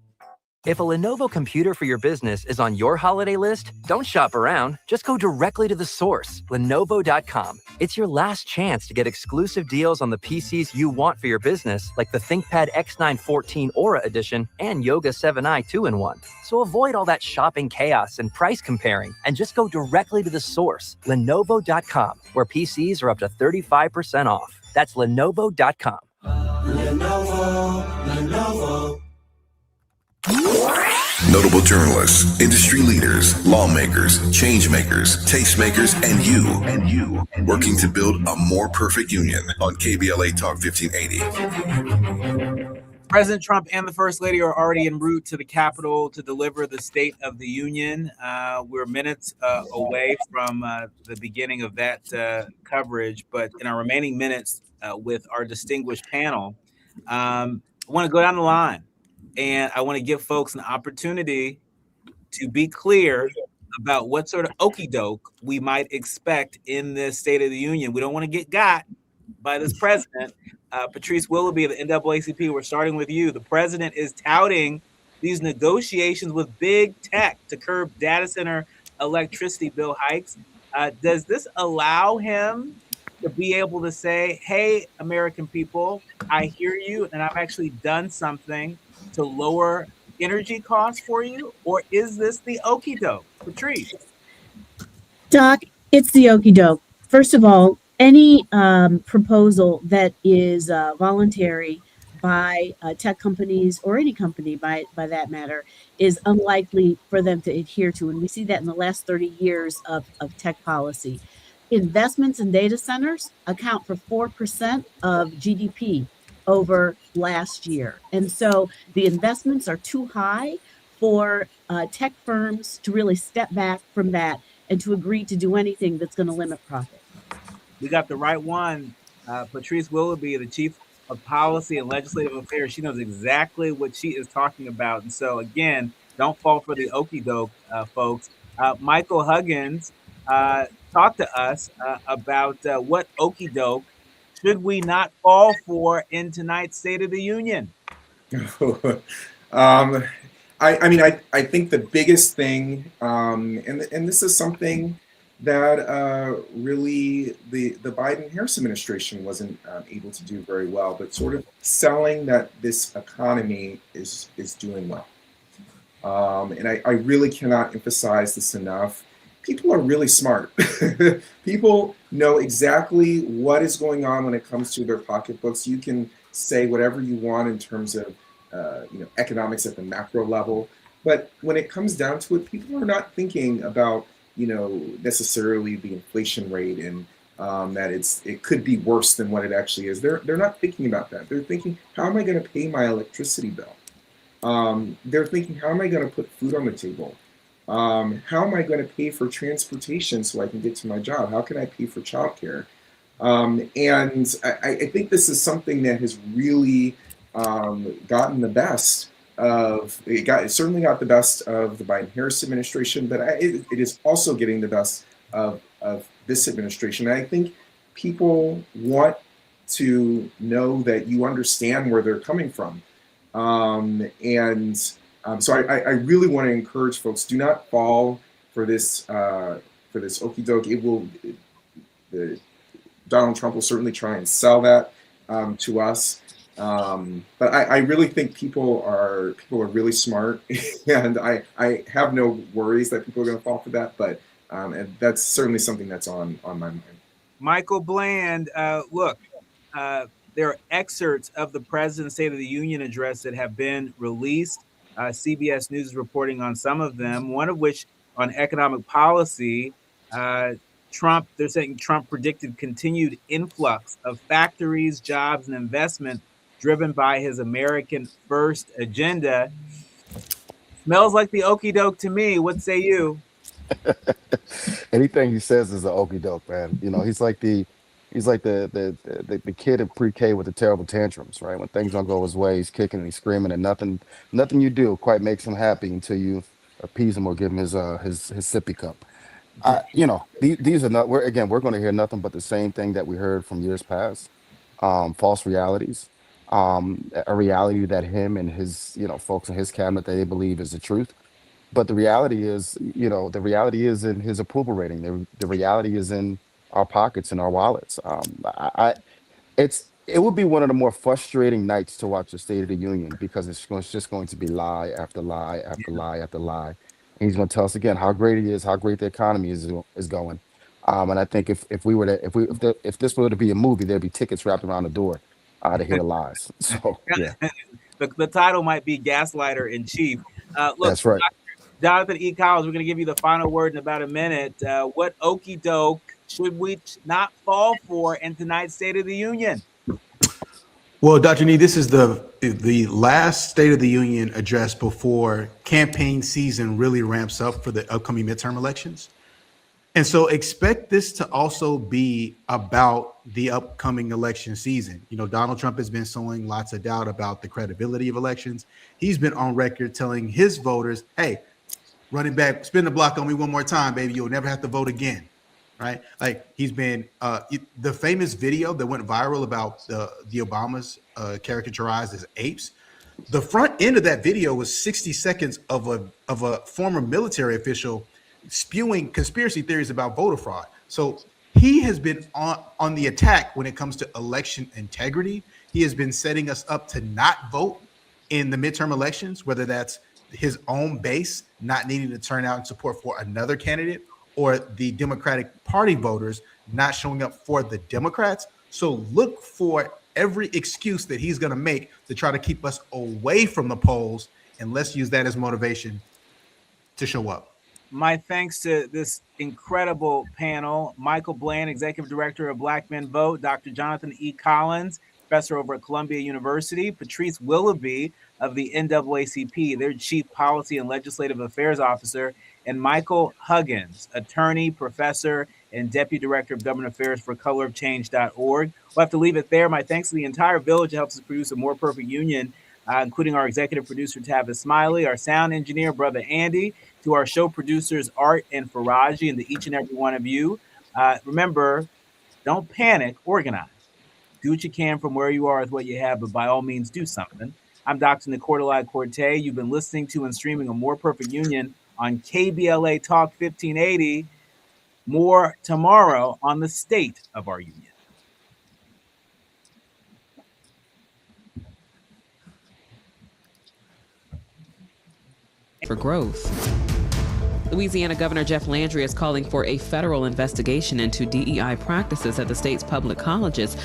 If a Lenovo computer for your business is on your holiday list, don't shop around. Just go directly to the source, Lenovo.com. It's your last chance to get exclusive deals on the PCs you want for your business, like the ThinkPad X9 14 Aura Edition and Yoga 7i 2-in-1. So avoid all that shopping chaos and price comparing, and just go directly to the source, Lenovo.com, where PCs are up to 35% off. That's Lenovo.com. Lenovo. Notable journalists, industry leaders, lawmakers, change makers, tastemakers, and you working to build a more perfect union on KBLA Talk 1580. President Trump and the First Lady are already en route to the Capitol to deliver the State of the Union. We're minutes away from the beginning of that coverage, but in our remaining minutes with our distinguished panel, I want to go down the line. And I want to give folks an opportunity to be clear about what sort of okey doke we might expect in this State of the Union. We don't want to get got by this president. Patrice Willoughby of the NAACP, we're starting with you. The president is touting these negotiations with big tech to curb data center electricity bill hikes. Does this allow him to be able to say, hey, American people, I hear you, and I've actually done something to lower energy costs for you? Or is this the okie doke? Patrice. Doc, it's the okie doke. First of all, any proposal that is voluntary by tech companies or any company by that matter is unlikely for them to adhere to. And we see that in the last 30 years of tech policy. Investments in data centers account for 4% of GDP over last year. And so the investments are too high for tech firms to really step back from that and to agree to do anything that's going to limit profit. We got the right one. Patrice Willoughby, the Chief of Policy and Legislative Affairs. She knows exactly what she is talking about. And so, again, don't fall for the okie doke, folks. Michael Huggins, talk to us about what okie doke should we not fall for in tonight's State of the Union? I think the biggest thing, and this is something that really the Biden-Harris administration wasn't able to do very well, but sort of selling that this economy is doing well. And I really cannot emphasize this enough. People are really smart. People know exactly what is going on when it comes to their pocketbooks. You can say whatever you want in terms of economics at the macro level, but when it comes down to it, people are not thinking about necessarily the inflation rate and that it could be worse than what it actually is. They're not thinking about that. They're thinking, how am I going to pay my electricity bill? They're thinking, how am I going to put food on the table? How am I going to pay for transportation so I can get to my job? How can I pay for childcare? And I think this is something that has really gotten the best of it. Certainly got the best of the Biden-Harris administration, but it is also getting the best of this administration. And I think people want to know that you understand where they're coming from. So I really want to encourage folks, do not fall for this okie doke. Donald Trump will certainly try and sell that to us. But I really think people are really smart, and I have no worries that people are going to fall for that. But and that's certainly something that's on my mind. Michael Bland, look, there are excerpts of the President's State of the Union address that have been released. CBS News is reporting on some of them, one of which on economic policy. They're saying Trump predicted continued influx of factories, jobs, and investment driven by his American First agenda. Smells like the okie doke to me. What say you? Anything he says is an okey doke, man. You know, he's like the kid in pre-K with the terrible tantrums, right? When things don't go his way, he's kicking and he's screaming, and nothing you do quite makes him happy until you appease him or give him his sippy cup. These are not. We're going to hear nothing but the same thing that we heard from years past. False realities. A reality that him and his folks in his cabinet that they believe is the truth. But the reality is in his approval rating. The reality is in our pockets and our wallets. It would be one of the more frustrating nights to watch the State of the Union because it's just going to be lie after lie after lie after lie. And he's going to tell us again how great he is, how great the economy is going. And I think if this were to be a movie, there'd be tickets wrapped around the door to hear the lies. So yeah, The title might be Gaslighter in Chief. Look, that's right. Jonathan E. Collins, we're going to give you the final word in about a minute. What okie doke should we not fall for in tonight's State of the Union? Well, Dr. Nee, this is the last State of the Union address before campaign season really ramps up for the upcoming midterm elections. And so expect this to also be about the upcoming election season. You know, Donald Trump has been sowing lots of doubt about the credibility of elections. He's been on record telling his voters, hey, running back, spin the block on me one more time, baby. You'll never have to vote again. Right? Like he's been the famous video that went viral about the Obamas caricaturized as apes. The front end of that video was 60 seconds of a former military official spewing conspiracy theories about voter fraud. So he has been on the attack when it comes to election integrity. He has been setting us up to not vote in the midterm elections, whether that's his own base not needing to turn out in support for another candidate, or the Democratic Party voters not showing up for the Democrats. So look for every excuse that he's going to make to try to keep us away from the polls, and let's use that as motivation to show up. My thanks to this incredible panel: Michael Bland, Executive Director of Black Men Vote; Dr. Jonathan E. Collins, Professor over at Columbia University; Patrice Willoughby of the NAACP, their Chief Policy and Legislative Affairs Officer; and Michael Huggins, Attorney, Professor, and Deputy Director of Government Affairs for colorofchange.org. We'll have to leave it there. My thanks to the entire village that helps us produce a more perfect union, including our executive producer, Tavis Smiley, our sound engineer, Brother Andy, to our show producers, Art and Faraji, and to each and every one of you. Remember, don't panic, organize. Do what you can from where you are with what you have, but by all means, do something. I'm Dr. Nii-Quartelai Quartey. You've been listening to and streaming A More Perfect Union on KBLA Talk 1580. More tomorrow on the state of our union. For growth. Louisiana Governor Jeff Landry is calling for a federal investigation into DEI practices at the state's public colleges